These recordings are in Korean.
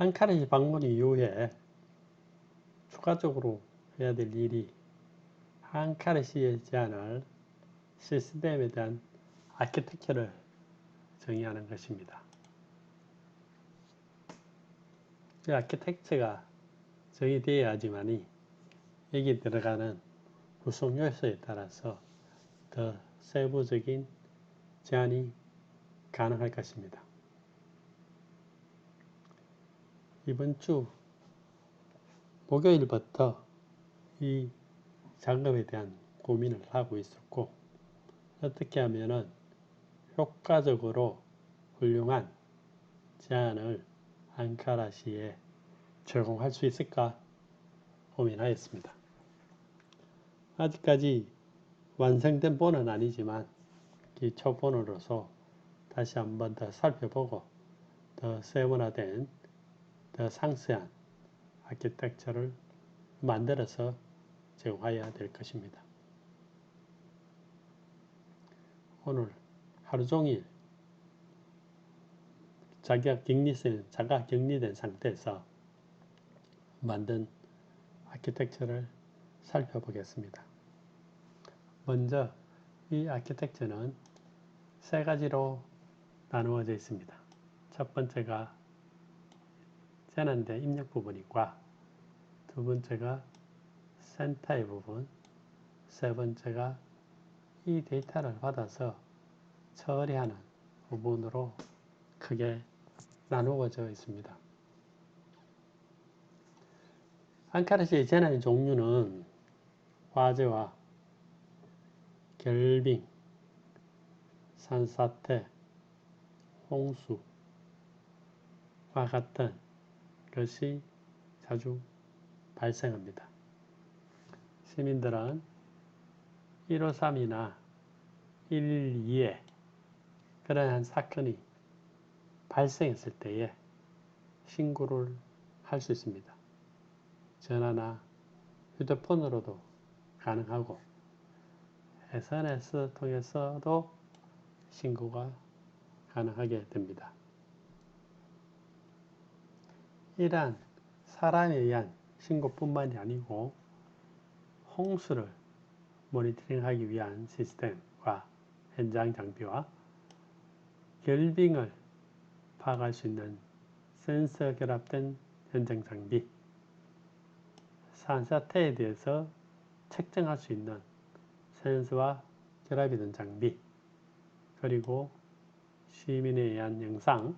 앙카라시 방문 이후에 추가적으로 해야 될 일이 앙카라시에 제안할 시스템에 대한 아키텍처를 정의하는 것입니다. 이 아키텍처가 정의되어야지만이 여기 들어가는 구성 요소에 따라서 더 세부적인 제안이 가능할 것입니다. 이번 주 목요일부터 이 작업에 대한 고민을 하고 있었고, 어떻게 하면은 효과적으로 훌륭한 제안을 앙카라시에 제공할 수 있을까 고민하였습니다. 아직까지 완성된 본은 아니지만 기초본으로서 다시 한번 더 살펴보고 더 세분화된, 더 상세한 아키텍처를 만들어서 제공해야 될 것입니다. 오늘 하루 종일 자가 격리된 상태에서 만든 아키텍처를 살펴보겠습니다. 먼저 이 아키텍처는 세 가지로 나누어져 있습니다. 첫 번째가 재난대 입력 부분이과, 두 번째가 센터의 부분, 세 번째가 이 데이터를 받아서 처리하는 부분으로 크게 나누어져 있습니다. 앙카라시의 재난의 종류는 화재와 결빙, 산사태, 홍수와 같은 것이 자주 발생합니다. 시민들은 153이나 112에 그러한 사건이 발생했을 때에 신고를 할 수 있습니다. 전화나 휴대폰으로도 가능하고 SNS 통해서도 신고가 가능하게 됩니다. 이러한 사람에 의한 신고뿐만이 아니고 홍수를 모니터링하기 위한 시스템과 현장 장비와 결빙을 파악할 수 있는 센서 결합된 현장 장비, 산사태에 대해서 측정할 수 있는 센서와 결합이 된 장비, 그리고 시민에 의한 영상,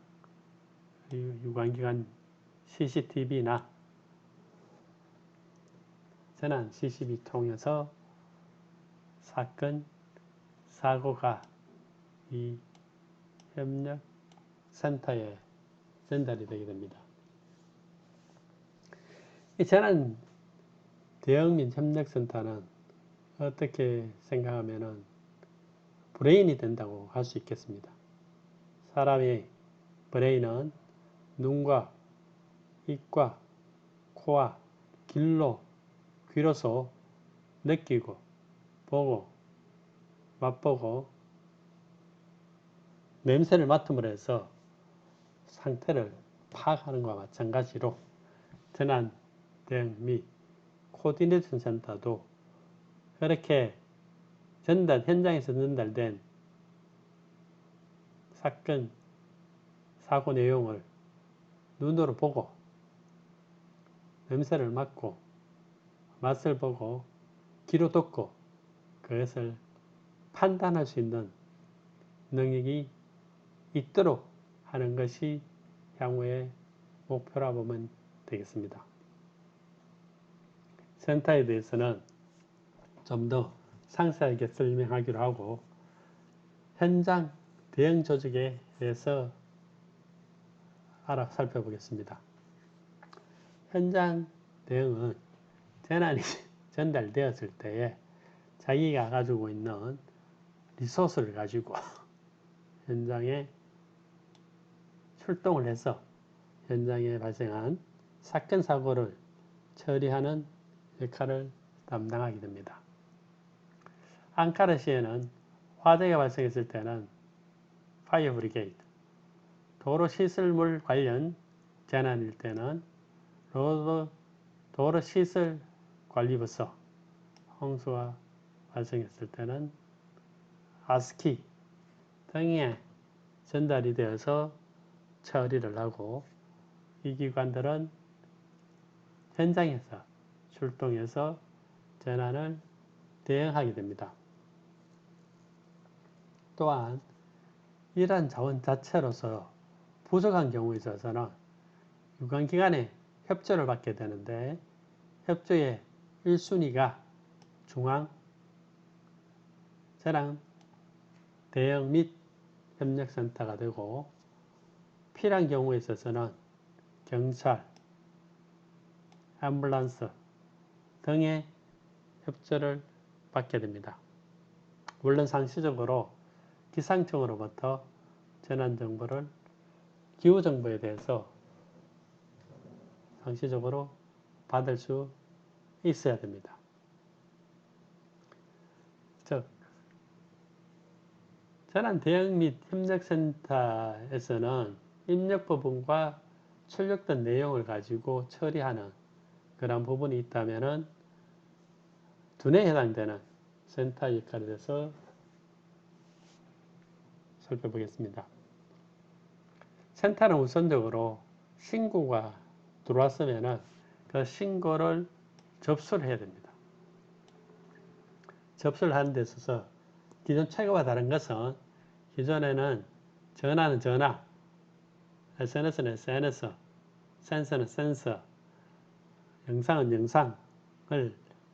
유관기관 CCTV나 재난 CCTV 통해서 사건, 사고가 이 협력센터에 전달이 되게 됩니다. 이 재난 대응 및 협력센터는 어떻게 생각하면은 브레인이 된다고 할 수 있겠습니다. 사람의 브레인은 눈과 입과 코와 귀로서 느끼고 보고 맛보고 냄새를 맡음으로 해서 상태를 파악하는 것과 마찬가지로 재난 대응 및 코디네이션 센터도 그렇게 현장에서 전달된 사건, 사고 내용을 눈으로 보고 냄새를 맡고 맛을 보고 귀로 듣고 그것을 판단할 수 있는 능력이 있도록 하는 것이 향후의 목표라 보면 되겠습니다. 센터에 대해서는 좀 더 상세하게 설명하기로 하고 현장 대응 조직에 대해서 살펴보겠습니다. 현장 대응은 재난이 전달되었을 때에 자기가 가지고 있는 리소스를 가지고 현장에 출동을 해서 현장에 발생한 사건, 사고를 처리하는 역할을 담당하게 됩니다. 앙카라시에는 화재가 발생했을 때는 파이어 브리게이드, 도로 시설물 관련 재난일 때는 도로시설관리부서, 홍수가 발생했을 때는 아스키 등에 전달이 되어서 처리를 하고, 이 기관들은 현장에서 출동해서 재난을 대응하게 됩니다. 또한 이러한 자원 자체로서 부족한 경우에 있어서는 유관기관의 협조를 받게 되는데, 협조의 1순위가 중앙 재난 대응 및 협력센터가 되고, 필요한 경우에 있어서는 경찰, 앰뷸런스 등의 협조를 받게 됩니다. 물론 상시적으로 기상청으로부터 재난정보를, 기후정보에 대해서 상시적으로 받을 수 있어야 됩니다. 즉, 재난대응 및 협력센터에서는 입력 부분과 출력된 내용을 가지고 처리하는 그런 부분이 있다면 두뇌에 해당되는 센터 역할에 대해서 살펴보겠습니다. 센터는 우선적으로 신고가 들어왔으면 그 신고를 접수를 해야 됩니다. 접수를 하는 데 있어서 기존 체계와 다른 것은, 기존에는 전화는 전화, SNS는 SNS, 센서는 센서, 영상은 영상을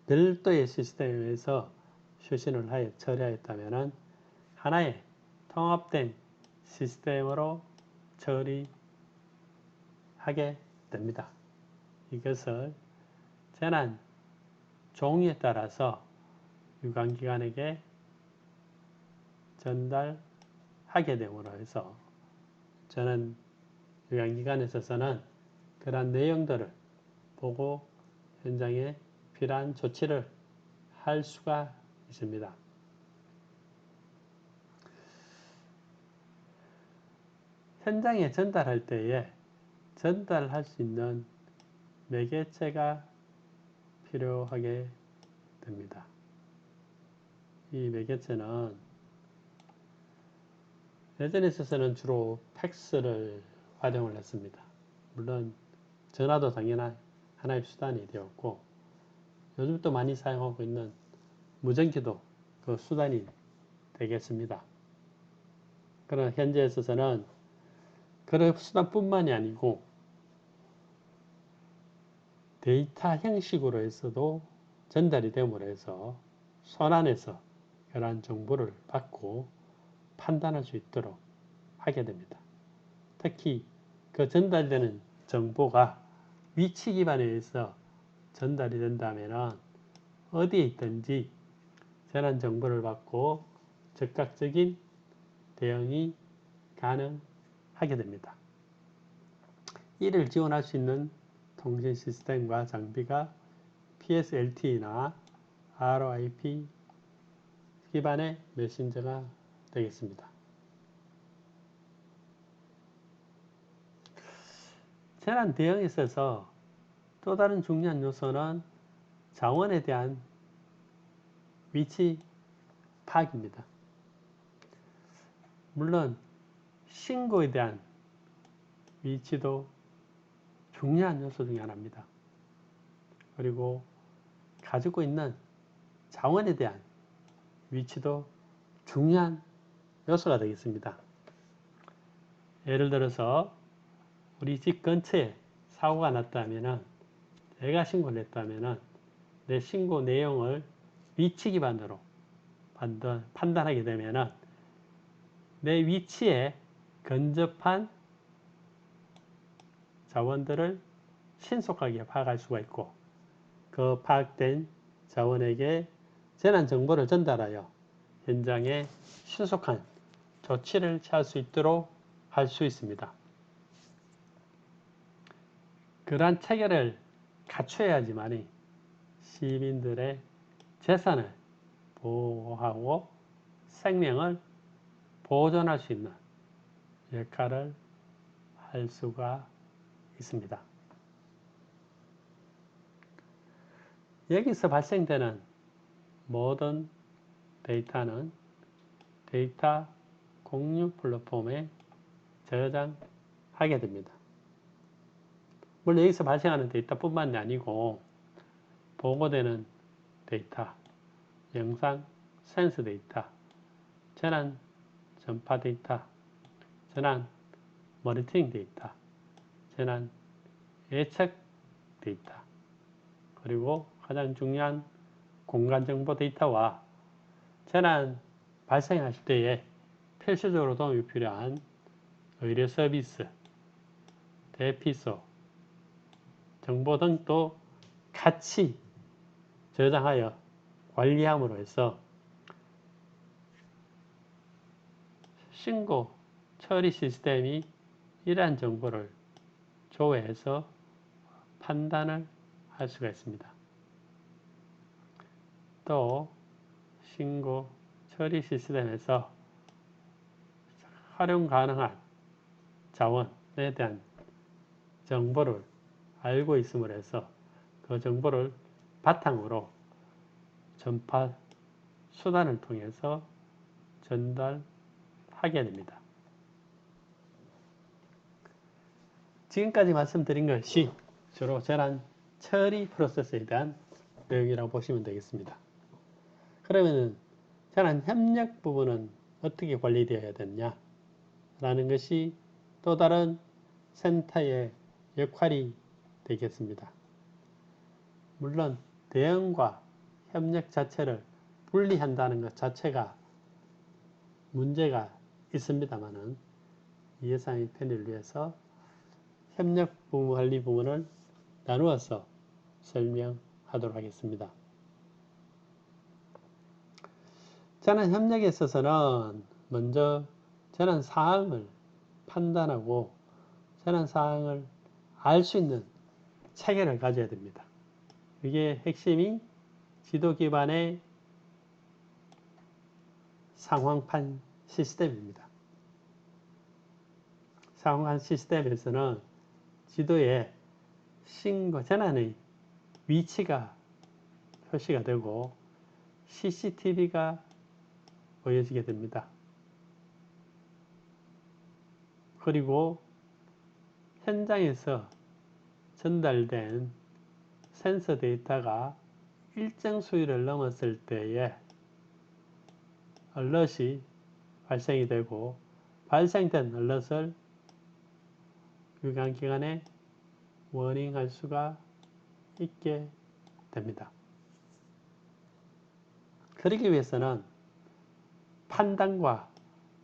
별도의 시스템에서 수신을 하여 처리하였다면 하나의 통합된 시스템으로 처리하게 됩니다. 이것을 재난 종류에 따라서 유관기관에게 전달하게 됨으로 해서 저는 유관기관에 있어서는 그러한 내용들을 보고 현장에 필요한 조치를 할 수가 있습니다. 현장에 전달할 때에 전달할 수 있는 매개체가 필요하게 됩니다. 이 매개체는 예전에 있어서는 주로 팩스를 활용을 했습니다. 물론 전화도 당연한 하나의 수단이 되었고, 요즘 또 많이 사용하고 있는 무전기도 그 수단이 되겠습니다. 그러나 현재 있어서는 그런 수단뿐만이 아니고 데이터 형식으로 해서도 전달이 됨으로 해서 손안에서 그러한 정보를 받고 판단할 수 있도록 하게 됩니다. 특히 그 전달되는 정보가 위치 기반에 의해서 전달이 된다면 어디에 있든지 재난 정보를 받고 즉각적인 대응이 가능하게 됩니다. 이를 지원할 수 있는 통신 시스템과 장비가 PSLT나 RIP 기반의 메신저가 되겠습니다. 재난 대응에 있어서 또 다른 중요한 요소는 자원에 대한 위치 파악입니다. 물론 신고에 대한 위치도 중요한 요소 중에 하나입니다. 그리고 가지고 있는 자원에 대한 위치도 중요한 요소가 되겠습니다. 예를 들어서 우리 집 근처에 사고가 났다면, 내가 신고를 했다면 내 신고 내용을 위치 기반으로 판단하게 되면 내 위치에 근접한 자원들을 신속하게 파악할 수가 있고, 그 파악된 자원에게 재난 정보를 전달하여 현장에 신속한 조치를 취할 수 있도록 할 수 있습니다. 그러한 체계를 갖춰야지만이 시민들의 재산을 보호하고 생명을 보존할 수 있는 역할을 할 수가 있습니다. 여기서 발생되는 모든 데이터는 데이터 공유 플랫폼에 저장하게 됩니다. 물론 여기서 발생하는 데이터뿐만이 아니고 보고되는 데이터, 영상, 센서 데이터, 전환, 전파 데이터, 전환, 모니터링 데이터, 전환, 예측 데이터, 그리고 가장 중요한 공간정보 데이터와 전환 발생하실 때에 필수적으로 도움이 필요한 의료 서비스, 대피소, 정보 등도 같이 저장하여 관리함으로 해서 신고 처리 시스템이 이러한 정보를 조회해서 판단을 할 수가 있습니다. 또 신고 처리 시스템에서 활용 가능한 자원에 대한 정보를 알고 있음으로 해서 그 정보를 바탕으로 전파 수단을 통해서 전달하게 됩니다. 지금까지 말씀드린 것이 주로 전환 처리 프로세스에 대한 내용이라고 보시면 되겠습니다. 그러면 전환 협력 부분은 어떻게 관리되어야 되느냐 라는 것이 또 다른 센터의 역할이 되겠습니다. 물론 대응과 협력 자체를 분리한다는 것 자체가 문제가 있습니다만은 이 예상의 편의를 위해서 협력 부문 관리 부문을 나누어서 설명하도록 하겠습니다. 전환 협력에 있어서는 먼저 전환 사항을 판단하고 전환 사항을 알 수 있는 체계를 가져야 됩니다. 이게 핵심이 지도 기반의 상황판 시스템입니다. 상황판 시스템에서는 지도에 신고 전환의 위치가 표시가 되고 CCTV가 보여지게 됩니다. 그리고 현장에서 전달된 센서 데이터가 일정 수위를 넘었을 때에 얼럿이 발생이 되고 발생된 얼럿을 유관기관에 워닝할 수가 있게 됩니다. 그러기 위해서는 판단과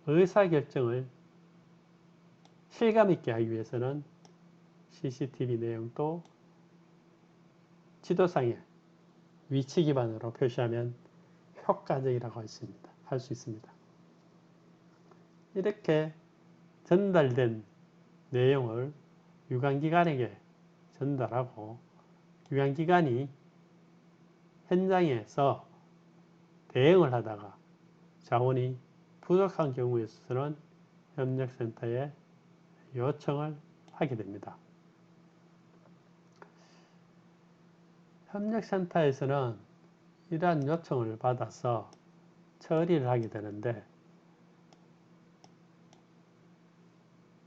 의사결정을 실감 있게 하기 위해서는 CCTV 내용도 지도상에 위치 기반으로 표시하면 효과적이라고 할 수 있습니다. 이렇게 전달된 내용을 유관기관에게 전달하고 유관기관이 현장에서 대응을 하다가 자원이 부족한 경우에 있어서는 협력센터에 요청을 하게 됩니다. 협력센터에서는 이러한 요청을 받아서 처리를 하게 되는데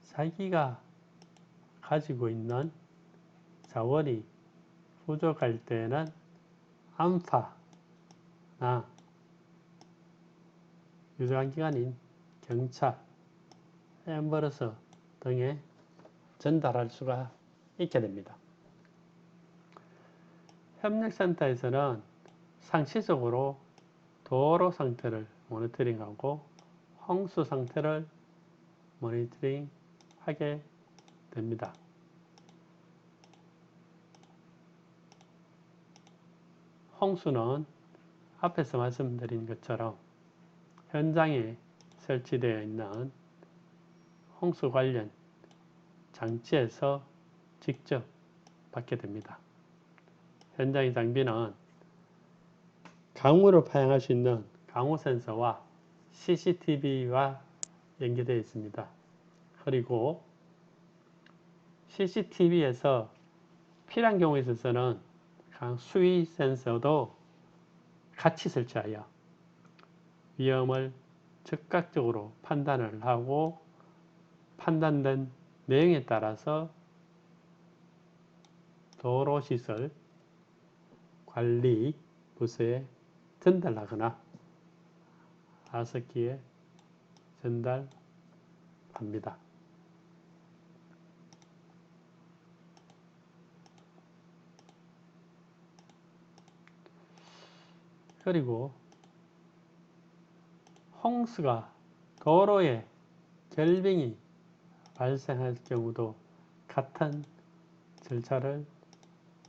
자기가 가지고 있는 자원이 부족할 때는 안파나 유관기관인 경찰, 앰버러스 등에 전달할 수가 있게 됩니다. 협력센터에서는 상시적으로 도로 상태를 모니터링하고 홍수 상태를 모니터링하게 됩니다. 홍수는 앞에서 말씀드린 것처럼 현장에 설치되어 있는 홍수 관련 장치에서 직접 받게 됩니다. 현장의 장비는 강우를 파악할 수 있는 강우 센서와 CCTV와 연계되어 있습니다. 그리고 CCTV에서 필요한 경우에 있어서는 수위 센서도 같이 설치하여 위험을 즉각적으로 판단을 하고 판단된 내용에 따라서 도로시설 관리 부서에 전달하거나 하스키에 전달합니다. 그리고 홍수가 도로에 결빙이 발생할 경우도 같은 절차를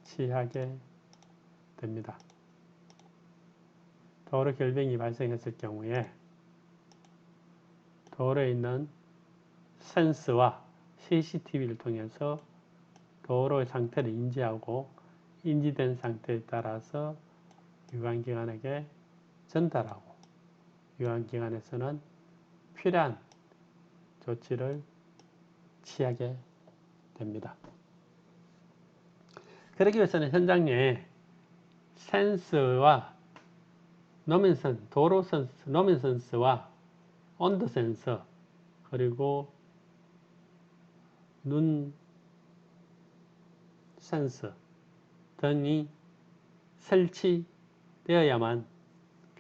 취하게 됩니다. 도로 결빙이 발생했을 경우에 도로에 있는 센서와 CCTV를 통해서 도로의 상태를 인지하고 인지된 상태에 따라서 유관기관에게 전달하고 유관기관에서는 필요한 조치를 취하게 됩니다. 그러기 위해서는 현장 내에 센서와 도로 센서, 노면 센서와 온도 센서, 그리고 눈 센서 등이 설치되어야만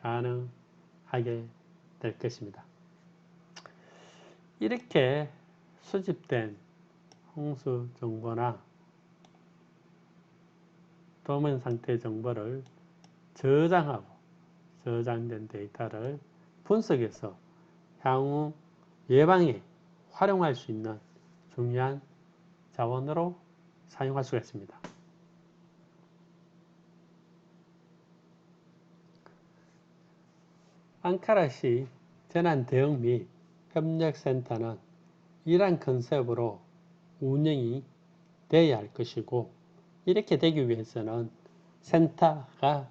가능하게 될 것입니다. 이렇게 수집된 홍수 정보나 도면 상태 정보를 저장하고 저장된 데이터를 분석해서 향후 예방에 활용할 수 있는 중요한 자원으로 사용할 수가 있습니다. 앙카라시 재난대응 및 협력센터는 이러한 컨셉으로 운영이 되어야 할 것이고, 이렇게 되기 위해서는 센터가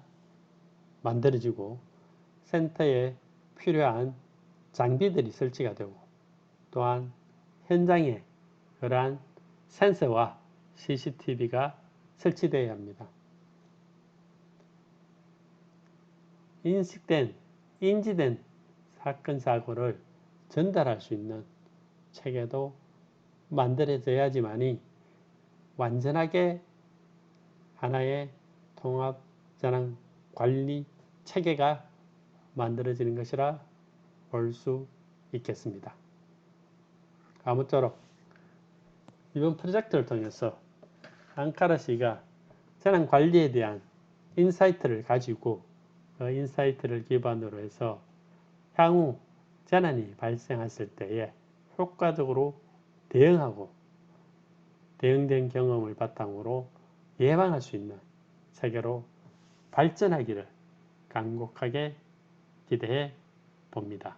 만들어지고 센터에 필요한 장비들이 설치가 되고, 또한 현장에 그러한 센서와 CCTV가 설치되어야 합니다. 인지된 사건 사고를 전달할 수 있는 체계도 만들어져야지만이 완전하게 하나의 통합 재난 관리 체계가 만들어지는 것이라 볼 수 있겠습니다. 아무쪼록 이번 프로젝트를 통해서 앙카라시가 재난 관리에 대한 인사이트를 가지고 그 인사이트를 기반으로 해서 향후 재난이 발생했을 때에 효과적으로 대응하고 대응된 경험을 바탕으로 예방할 수 있는 세계로 발전하기를 간곡하게 기대해 봅니다.